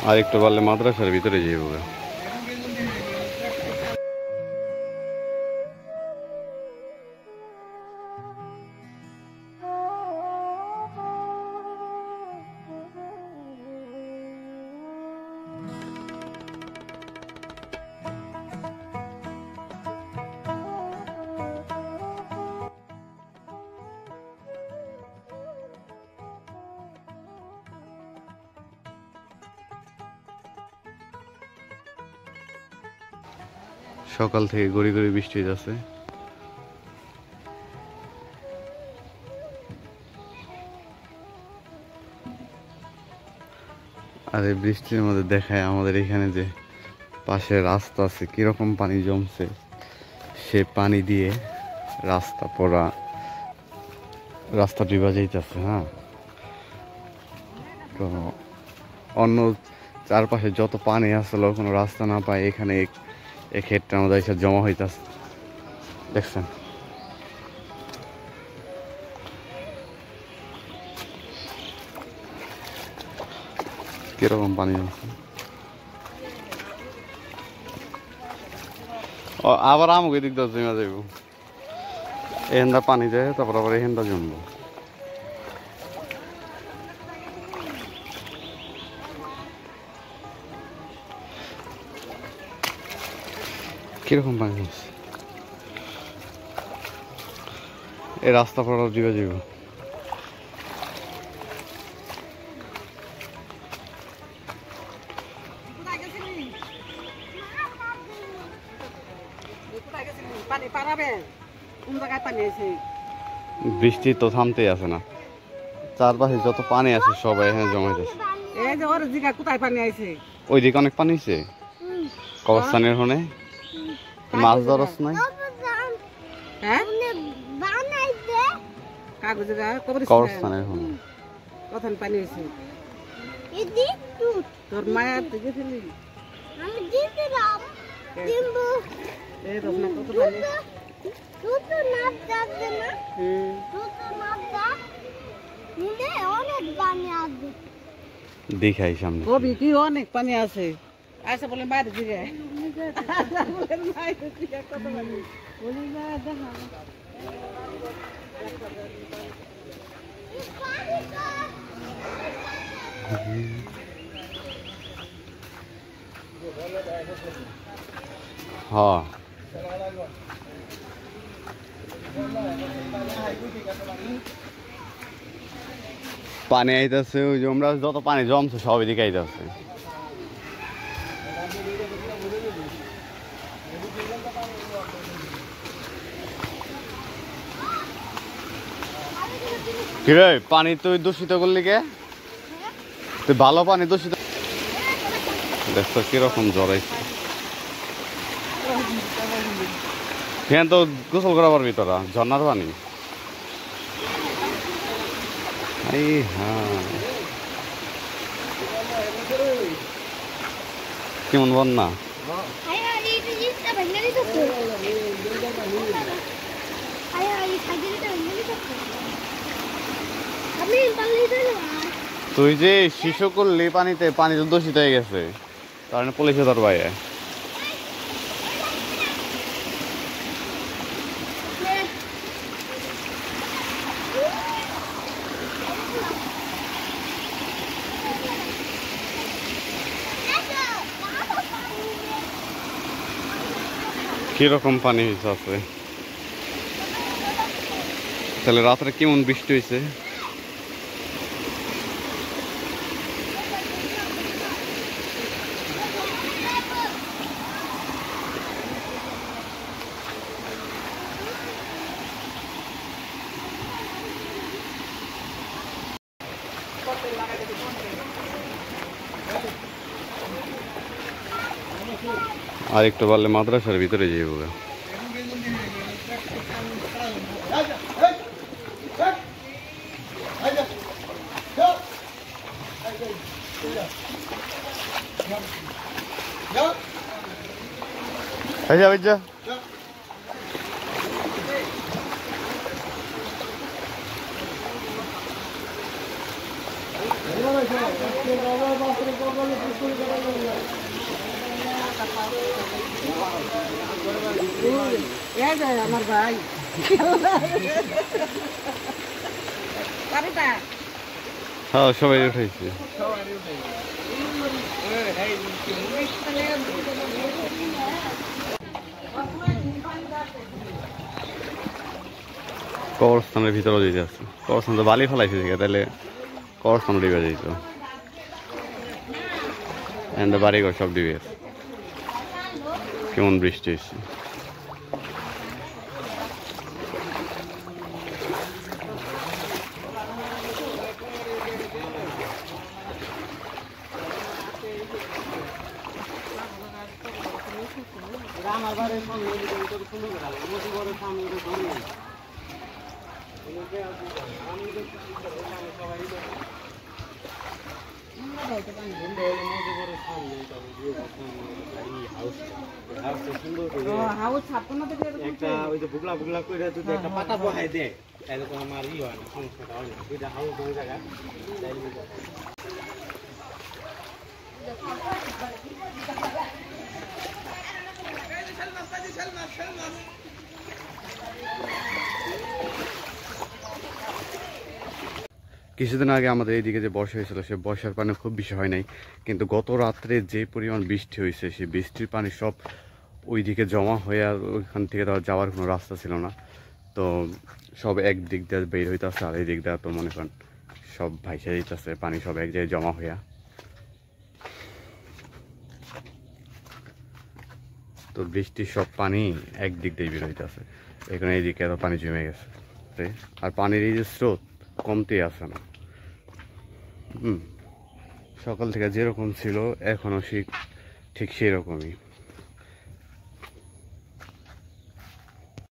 আর একটু পারলে মাদ্রাসার ভিতরে যাইব। সকাল থেকে গড়ি গড়ি বৃষ্টি যাচ্ছে। আর এই বৃষ্টির মধ্যে দেখায় আমাদের এখানে যে পাশে রাস্তা আছে কিরকম পানি জমছে, সে পানি দিয়ে রাস্তা পড়া, রাস্তা ডুবা যাইতেছে। হ্যাঁ, তো অন্য চারপাশে যত পানি আসলো কোনো রাস্তা না পায়, এখানে এই ক্ষেত্রে আমাদের এসে জমা হইতেছে। দেখছেন কিরকম পানি আছে। আবার আমাকে দিক দিয়ে জমা যাইব, এখানটা পানি যায়, তারপর আবার এখানটা জমবো। কিরকম পানি আছে, এই রাস্তা পর ডুবে যাইব। বৃষ্টি তো থামতেই আছে না, চারপাশে যত পানি আছে সবাই এখানে জমা হইতেছে। কোথায় পানি আছে? ওইদিকে অনেক পানি আছে, কবরস্থানের হনে মাছ ধরস নাই? কবরস্থানের হনে কখন পানি হয়েছে? তোর মায়ের থেকে ফেলি দেখাই সামনে কবি কি অনেক পানি আছে। আচ্ছা বলে মায়ের দিকে হ্যাঁ, পানি আইতেছে, ওই যে আমরা যত পানি জমছে সব এদিকে আইতেছে। কিরে পানি তুই দূষিত করলি কে? তুই ভালো পানি দূষিত দেখছো কিরকম জ্বরাইছে। হ্যাঁ, তো গোসল করা পারবি তোরা, ঝর্নার পানি। হ্যাঁ, কেমন বন্যা। তুই যে শিশু করলি পানিতে, পানি তো দূষিত হয়ে গেছে, কারণ পুলিশে তোর বাইরে। কিরকম পানি হয়েছে আছে, তাহলে রাত্রে কেমন বৃষ্টি হয়েছে। আর একটু পারলে মাদ্রাসার ভিতরে যাইব। এই যে আমার ভাই বাড়িটা হ্যাঁ সবাই উঠাইছে। কবরস্থানের ভিতরে যেতে আছে, কবরস্থান তো বালি ফেলাইছে দিকে, তাহলে কবরস্থান ডিবে যেত, বাড়িঘর সব ডিবে আছে। কেমন বৃষ্টি হয়েছে। আমার বাড়ির সামনে সামনে একটা ওই যে বুগলা বুগলা করে যদি একটা পাতা বহাই দেয় তাহলে তো আমার ই হয় না, সমস্যাটা হয় না। দুইটা হাউস ওই জায়গায় কিছুদিন আগে আমাদের এইদিকে যে বর্ষা হয়েছিল, সে বর্ষার পানি খুব বেশি হয় নাই, কিন্তু গত রাত্রে যে পরিমাণ বৃষ্টি হয়েছে সেই বৃষ্টির পানি সব ওইদিকে জমা হয়ে, আর ওইখান থেকে তো যাওয়ার কোনো রাস্তা ছিল না। তো সব এক দিক দিয়ে বের হইতেছে, আর এই দিক দিয়ে তো মনে করেন সব ভাইসা যেতেছে, পানি সব এক জায়গায় জমা হইয়া। তো বৃষ্টির সব পানি একদিক দিয়ে বের হইতেছে, এখানে এইদিকে এত পানি জমে গেছে। আর পানির এই যে স্রোত কমতেই আসে না। সকাল থেকে যেরকম ছিল এখনও ঠিক সেই রকমই।